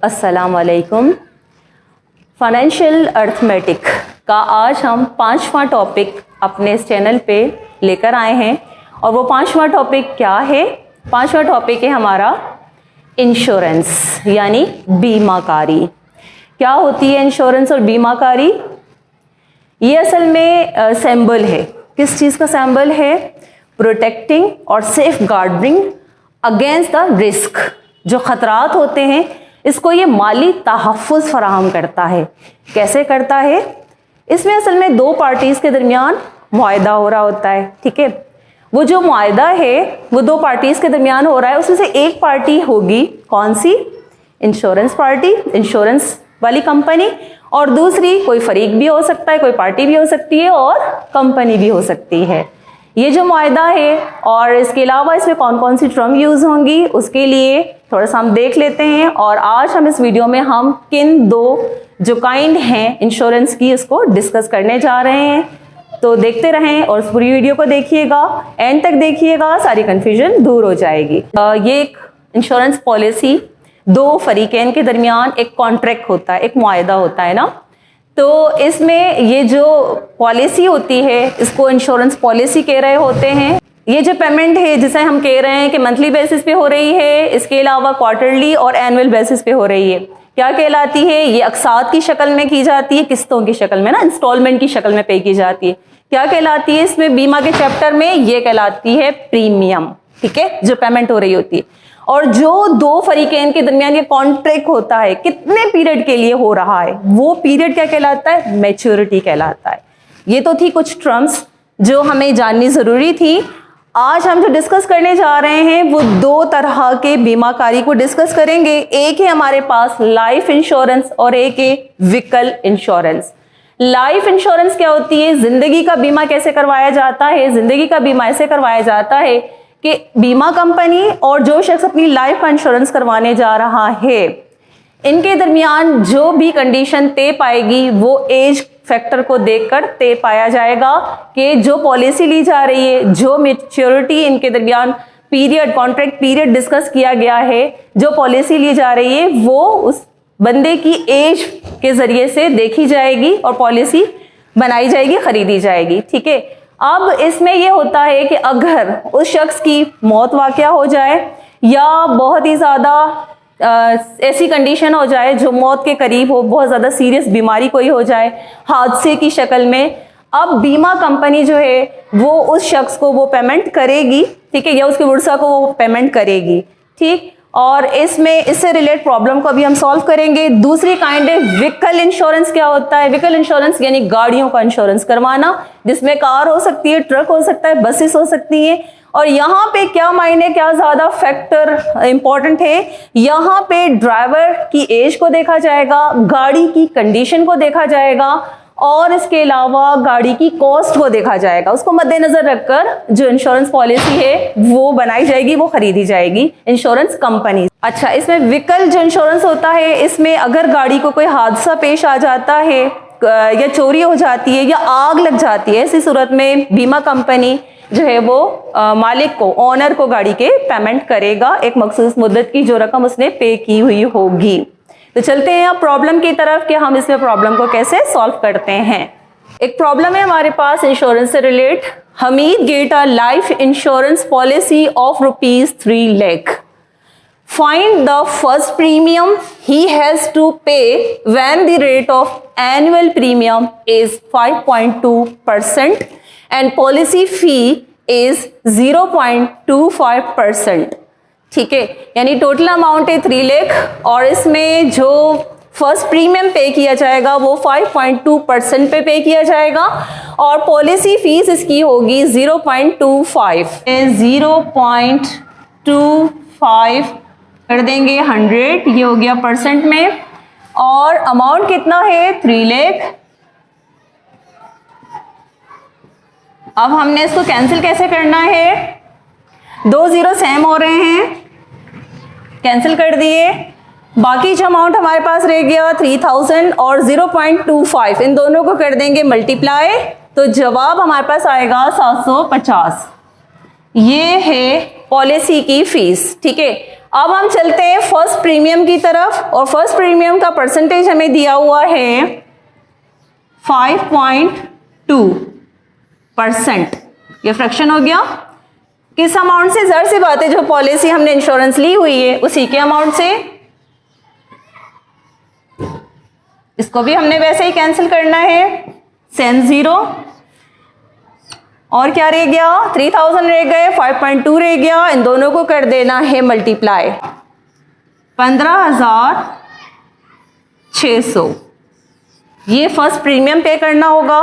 अस्सलाम वालेकुम। Financial arithmetic का आज हम पांचवा टॉपिक अपने इस चैनल पे लेकर आए हैं और वो पांचवा टॉपिक क्या है? पांचवा टॉपिक है हमारा इंश्योरेंस यानी बीमाकारी। क्या होती है इंश्योरेंस और बीमाकारी? ये असल में सिंबल है। किस चीज़ का सिंबल है? प्रोटेक्टिंग और safeguarding against the risk. जो ख़तरात होते हैं इसको ये माली तहफ़्फ़ुज़ फराहम करता है। कैसे करता है? इसमें असल में दो पार्टीज़ के दरमियान मुआहदा हो रहा होता है। ठीक है, वो जो मुआहदा है वो दो पार्टीज़ के दरमियान हो रहा है। उसमें से एक पार्टी होगी कौन सी? इंश्योरेंस पार्टी, इंश्योरेंस वाली कंपनी, और दूसरी कोई फरीक भी हो सकता है, कोई पार्टी भी हो सकती है और कंपनी भी हो सकती है। ये जो मुआहदा है और इसके अलावा इसमें कौन कौन सी टर्म यूज़ होंगी उसके लिए थोड़ा सा हम देख लेते हैं। और आज हम इस वीडियो में हम किन दो जो काइंड हैं इंश्योरेंस की उसको डिस्कस करने जा रहे हैं। तो देखते रहें और इस पूरी वीडियो को देखिएगा, एंड तक देखिएगा, सारी कन्फ्यूजन दूर हो जाएगी। ये एक इंश्योरेंस पॉलिसी दो फरीकैन के दरमियान एक कॉन्ट्रैक्ट होता है, एक मुआहदा होता है ना। तो इसमें ये जो पॉलिसी होती है इसको इंश्योरेंस पॉलिसी कह रहे होते हैं। ये जो पेमेंट है जिसे हम कह रहे हैं कि मंथली बेसिस पे हो रही है, इसके अलावा क्वार्टरली और एनुअल बेसिस पे हो रही है, क्या कहलाती है? ये अक़सात की शक्ल में की जाती है, किस्तों की शक्ल में ना, इंस्टॉलमेंट की शक्ल में पे की जाती है। क्या कहलाती है? इसमें बीमा के चैप्टर में ये कहलाती है प्रीमियम। ठीक है, जो पेमेंट हो रही होती है। और जो दो फरीकैन के दरमियान ये कॉन्ट्रैक्ट होता है कितने पीरियड के लिए हो रहा है, वो पीरियड क्या कहलाता है? मैच्योरिटी कहलाता है। ये तो थी कुछ टर्म्स जो हमें जाननी जरूरी थी। आज हम जो डिस्कस करने जा रहे हैं वो दो तरह के बीमाकारी को डिस्कस करेंगे। एक है हमारे पास लाइफ इंश्योरेंस और एक है व्हीकल इंश्योरेंस। लाइफ इंश्योरेंस क्या होती है? जिंदगी का बीमा कैसे करवाया जाता है? जिंदगी का बीमा ऐसे करवाया जाता है कि बीमा कंपनी और जो शख्स अपनी लाइफ का इंश्योरेंस करवाने जा रहा है इनके दरमियान जो भी कंडीशन तय पाएगी वो एज फैक्टर को देखकर तय पाया जाएगा कि जो पॉलिसी ली जा रही है, जो मैच्योरिटी इनके दरमियान पीरियड, कॉन्ट्रैक्ट पीरियड डिस्कस किया गया है, जो पॉलिसी ली जा रही है वो उस बंदे की एज के जरिए से देखी जाएगी और पॉलिसी बनाई जाएगी, खरीदी जाएगी। ठीक है, अब इसमें यह होता है कि अगर उस शख्स की मौत वाक़या हो जाए या बहुत ही ज़्यादा ऐसी कंडीशन हो जाए जो मौत के करीब हो, बहुत ज़्यादा सीरियस बीमारी कोई हो जाए हादसे की शक्ल में, अब बीमा कंपनी जो है वो उस शख्स को वो पेमेंट करेगी। ठीक है, या उसके वर्सा को वो पेमेंट करेगी। ठीक, और इसमें इससे रिलेटेड प्रॉब्लम को अभी हम सॉल्व करेंगे। दूसरी काइंड है व्हीकल इंश्योरेंस। क्या होता है व्हीकल इंश्योरेंस? यानी गाड़ियों का इंश्योरेंस करवाना, जिसमें कार हो सकती है, ट्रक हो सकता है, बसेस हो सकती हैं। और यहाँ पे क्या मायने, क्या ज़्यादा फैक्टर इंपॉर्टेंट है, यहाँ पे ड्राइवर की एज को देखा जाएगा, गाड़ी की कंडीशन को देखा जाएगा और इसके अलावा गाड़ी की कॉस्ट को देखा जाएगा। उसको मद्देनजर रखकर जो इंश्योरेंस पॉलिसी है वो बनाई जाएगी, वो खरीदी जाएगी इंश्योरेंस कंपनी। अच्छा, इसमें व्हीकल जो इंश्योरेंस होता है इसमें अगर गाड़ी को कोई हादसा पेश आ जाता है या चोरी हो जाती है या आग लग जाती है, ऐसी सूरत में बीमा कंपनी जो है वो मालिक को, ओनर को गाड़ी के पेमेंट करेगा एक मखसूस मुद्दत की जो रकम उसने पे की हुई होगी। तो चलते हैं अब प्रॉब्लम की तरफ कि हम इसमें प्रॉब्लम को कैसे सॉल्व करते हैं। एक प्रॉब्लम है हमारे पास इंश्योरेंस से relate. Hamid get a life insurance policy of ₹3 lakh. Find the first premium he has to pay when the rate of annual premium is 5.2% and policy fee is 0.25%। ठीक है, यानी टोटल अमाउंट है 3 लाख और इसमें जो फर्स्ट प्रीमियम पे किया जाएगा वो 5.2% पे किया जाएगा और पॉलिसी फीस इसकी होगी 0.25। 0.25 कर देंगे 100, ये हो गया परसेंट में, और अमाउंट कितना है 3 लाख। अब हमने इसको कैंसिल कैसे करना है? 2 जीरो सेम हो रहे हैं, कैंसिल कर दिए बाकी जो अमाउंट हमारे पास रह गया 3000 और 0.25, इन दोनों को कर देंगे मल्टीप्लाई, तो जवाब हमारे पास आएगा 750। ये है पॉलिसी की फीस। ठीक है, अब हम चलते हैं फर्स्ट प्रीमियम की तरफ, और फर्स्ट प्रीमियम का परसेंटेज हमें दिया हुआ है 5.2%। ये फ्रैक्शन हो गया किस अमाउंट से? ज़ाहिर सी बात है जो पॉलिसी हमने इंश्योरेंस ली हुई है उसी के अमाउंट से। इसको भी हमने वैसे ही कैंसिल करना है, सेम 0। और क्या रह गया? 3000 रह गए, 5.2 रह गया, इन दोनों को कर देना है मल्टीप्लाई, 15,600। ये फर्स्ट प्रीमियम पे करना होगा।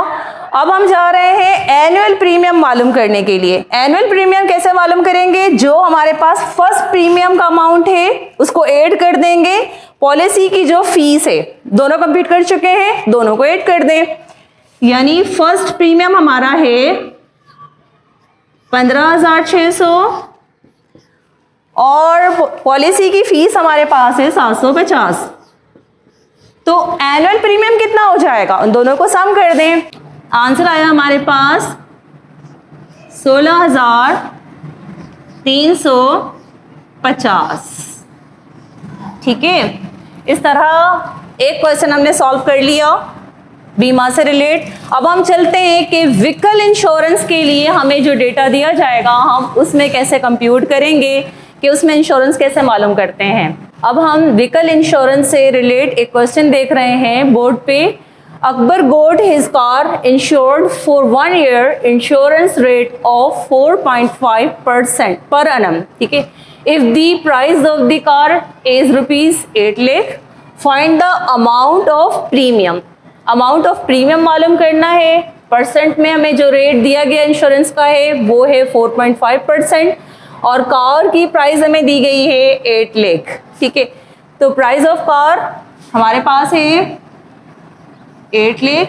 अब हम जा रहे हैं एनुअल प्रीमियम मालूम करने के लिए। एनुअल प्रीमियम कैसे मालूम करेंगे? जो हमारे पास फर्स्ट प्रीमियम का अमाउंट है उसको ऐड कर देंगे, पॉलिसी की जो फीस है, दोनों कंप्यूट कर चुके हैं, दोनों को ऐड कर दें। यानी फर्स्ट प्रीमियम हमारा है 15,600 और पॉलिसी की फीस हमारे पास है 750। तो एनुअल प्रीमियम कितना हो जाएगा? उन दोनों को सम कर दें। आंसर आया हमारे पास 16,350। ठीक है, इस तरह एक क्वेश्चन हमने सॉल्व कर लिया बीमा से रिलेट। अब हम चलते हैं कि व्हीकल इंश्योरेंस के लिए हमें जो डेटा दिया जाएगा हम उसमें कैसे कंप्यूट करेंगे, कि उसमें इंश्योरेंस कैसे मालूम करते हैं। अब हम व्हीकल इंश्योरेंस से रिलेट एक क्वेश्चन देख रहे हैं बोर्ड पे। Akbar got his car insured for 1 year, insurance rate of 4.5% per annum। ठीक है, if the price of the car is ₹8 lakh, find the amount of premium. Amount of premium मालूम करना है। परसेंट में हमें जो रेट दिया गया इंश्योरेंस का है वो है 4.5%, और कार की प्राइस हमें दी गई है 8 लाख। ठीक है, तो प्राइस ऑफ कार हमारे पास है 8 लाख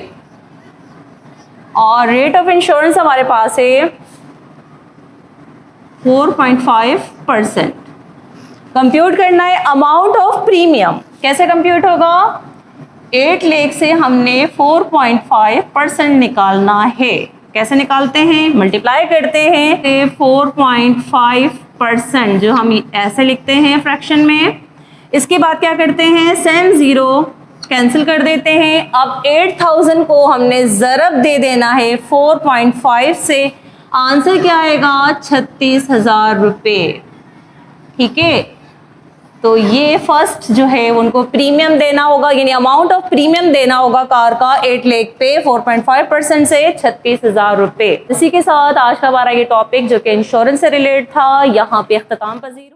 और रेट ऑफ इंश्योरेंस हमारे पास है 4.5%। कंप्यूट करना है अमाउंट ऑफ प्रीमियम। कैसे कंप्यूट होगा? 8 लाख से हमने 4.5% निकालना है। कैसे निकालते हैं? मल्टीप्लाई करते हैं 4.5%, जो हम ऐसे लिखते हैं फ्रैक्शन में। इसके बाद क्या करते हैं? सेम 0 कैंसिल कर देते हैं। अब 8000 को हमने ज़रब दे देना है 4.5 से। आंसर क्या आएगा? 36,000 रुपये। ठीक है, तो ये फर्स्ट जो है उनको प्रीमियम देना होगा, यानी अमाउंट ऑफ प्रीमियम देना होगा कार का 8 लाख पे 4.5% से 36,000 रुपये। इसी के साथ आज का हमारा ये टॉपिक जो कि इंश्योरेंस से रिलेटेड था यहाँ पे इख्तिताम पजीर।